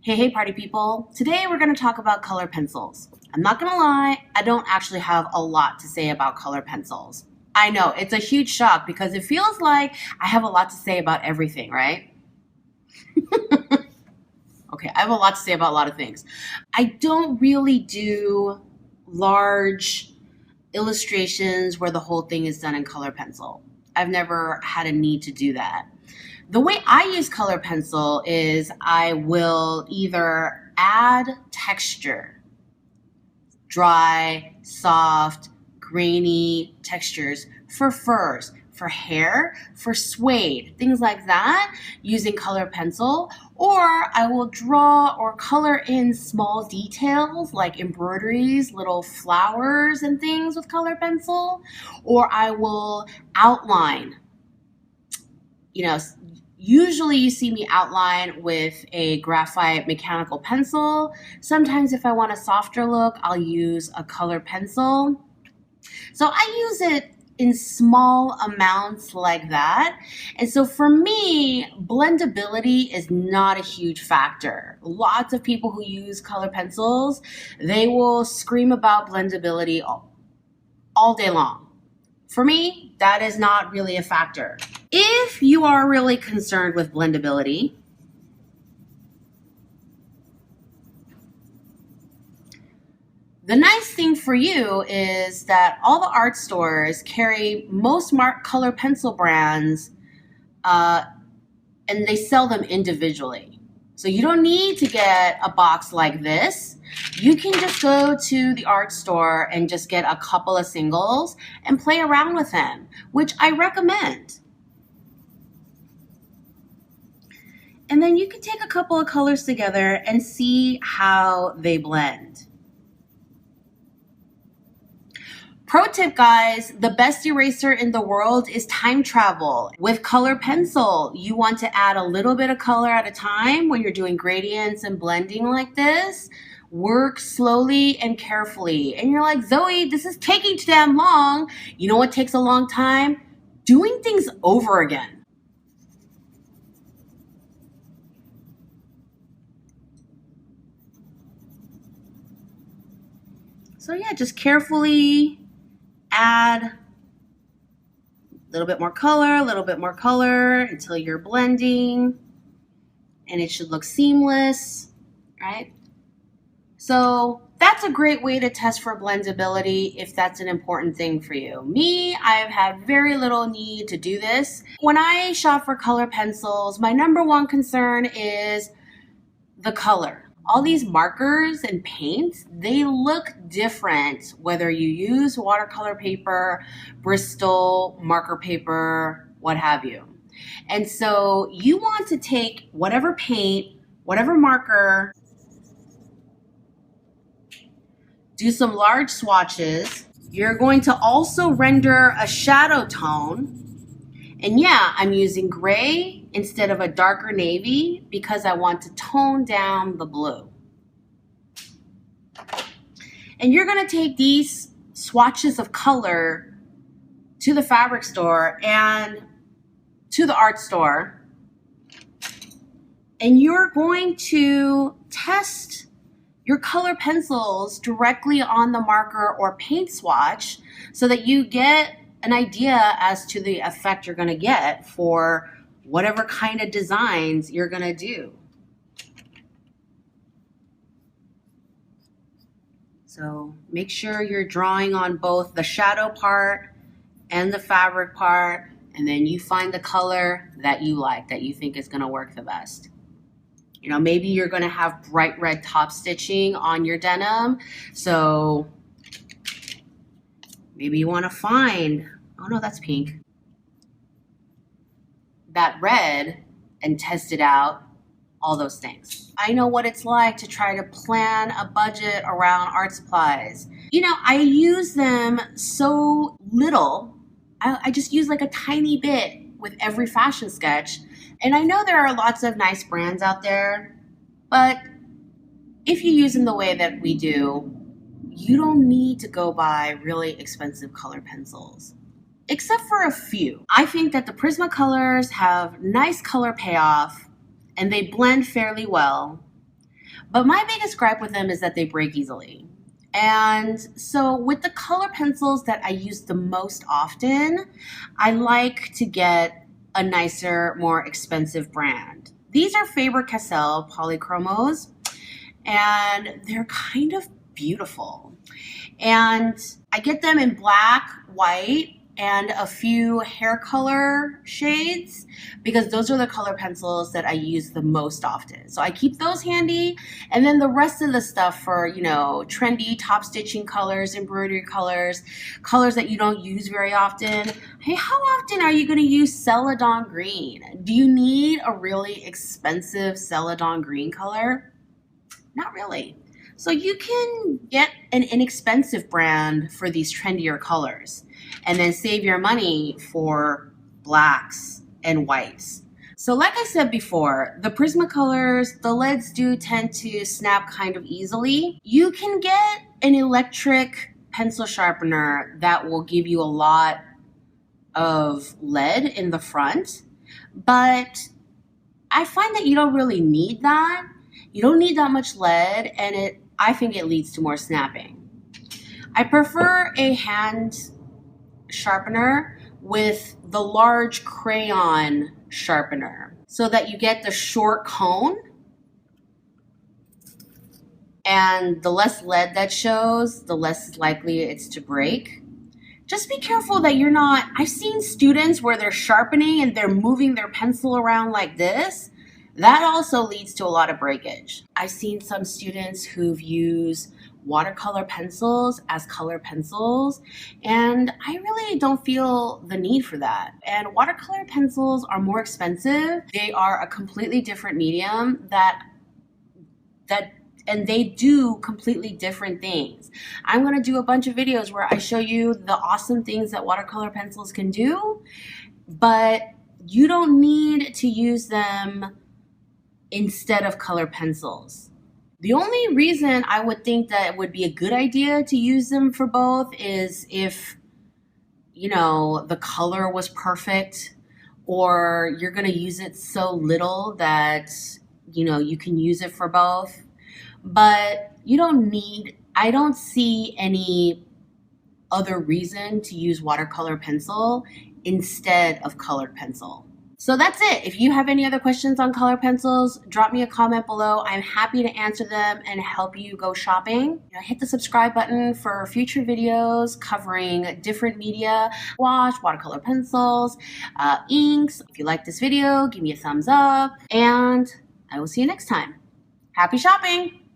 Hey, party people. Today we're going to talk about color pencils. I'm not going to lie, I don't actually have a lot to say about color pencils. I know, it's a huge shock because it feels like I have a lot to say about everything, right? Okay, I have a lot to say about a lot of things. I don't really do large illustrations where the whole thing is done in color pencil. I've never had a need to do that. The way I use color pencil is I will either add texture, dry, soft, grainy textures for furs, for hair, for suede, things like that using color pencil, or I will draw or color in small details like embroideries, little flowers and things with color pencil, or I will outline. Usually you see me outline with a graphite mechanical pencil. Sometimes if I want a softer look, I'll use a color pencil. So I use it in small amounts like that. And so for me, blendability is not a huge factor. Lots of people who use color pencils, they will scream about blendability all day long. For me, that is not really a factor. If you are really concerned with blendability, the nice thing for you is that all the art stores carry most color pencil brands and they sell them individually. So you don't need to get a box like this. You can just go to the art store and just get a couple of singles and play around with them, which I recommend. And then you can take a couple of colors together and see how they blend. Pro tip, guys, the best eraser in the world is time travel. With color pencil, you want to add a little bit of color at a time when you're doing gradients and blending like this. Work slowly and carefully. And you're like, Zoe, this is taking too damn long. You know what takes a long time? Doing things over again. So yeah, just carefully add a little bit more color until you're blending and it should look seamless, right? So that's a great way to test for blendability if that's an important thing for you. Me, I've had very little need to do this. When I shop for color pencils, my number one concern is the color. All these markers and paints, they look different whether you use watercolor paper, Bristol, marker paper, what have you. And so you want to take whatever paint, whatever marker, do some large swatches. You're going to also render a shadow tone. And yeah, I'm using gray instead of a darker navy because I want to tone down the blue. And you're going to take these swatches of color to the fabric store and to the art store. And you're going to test your color pencils directly on the marker or paint swatch so that you get an idea as to the effect you're going to get for whatever kind of designs you're going to do. So make sure you're drawing on both the shadow part and the fabric part, and then you find the color that you like, that you think is going to work the best. Maybe you're going to have bright red top stitching on your denim, so maybe you want to find, oh no, that's pink, that red and test it out, all those things. I know what it's like to try to plan a budget around art supplies. I use them so little. I just use like a tiny bit with every fashion sketch. And I know there are lots of nice brands out there, but if you use them the way that we do, you don't need to go buy really expensive color pencils, except for a few. I think that the Prismacolors have nice color payoff and they blend fairly well. But my biggest gripe with them is that they break easily. And so with the color pencils that I use the most often, I like to get a nicer, more expensive brand. These are Faber-Castell Polychromos, and they're kind of beautiful. And I get them in black, white, and a few hair color shades because those are the color pencils that I use the most often. So I keep those handy, and then the rest of the stuff for, you know, trendy top stitching colors, embroidery colors, colors that you don't use very often. Hey, how often are you going to use Celadon green? Do you need a really expensive Celadon green color? Not really. So you can get an inexpensive brand for these trendier colors and then save your money for blacks and whites. So like I said before, the Prismacolors, the leads do tend to snap kind of easily. You can get an electric pencil sharpener that will give you a lot of lead in the front, but I find that you don't really need that. You don't need that much lead, and I think it leads to more snapping. I prefer a hand sharpener with the large crayon sharpener so that you get the short cone, and the less lead that shows, the less likely it's to break. Just be careful that you're not, I've seen students where they're sharpening and they're moving their pencil around like this. That also leads to a lot of breakage. I've seen some students who've used watercolor pencils as color pencils, and I really don't feel the need for that. And watercolor pencils are more expensive. They are a completely different medium and they do completely different things. I'm gonna do a bunch of videos where I show you the awesome things that watercolor pencils can do, but you don't need to use them instead of color pencils. The only reason I would think that it would be a good idea to use them for both is if, you know, the color was perfect, or you're gonna use it so little that, you know, you can use it for both. But you don't need, I don't see any other reason to use watercolor pencil instead of colored pencil. So that's it. If you have any other questions on color pencils, drop me a comment below. I'm happy to answer them and help you go shopping. Hit the subscribe button for future videos covering different media, wash, watercolor pencils, inks. If you like this video, give me a thumbs up, and I will see you next time. Happy shopping!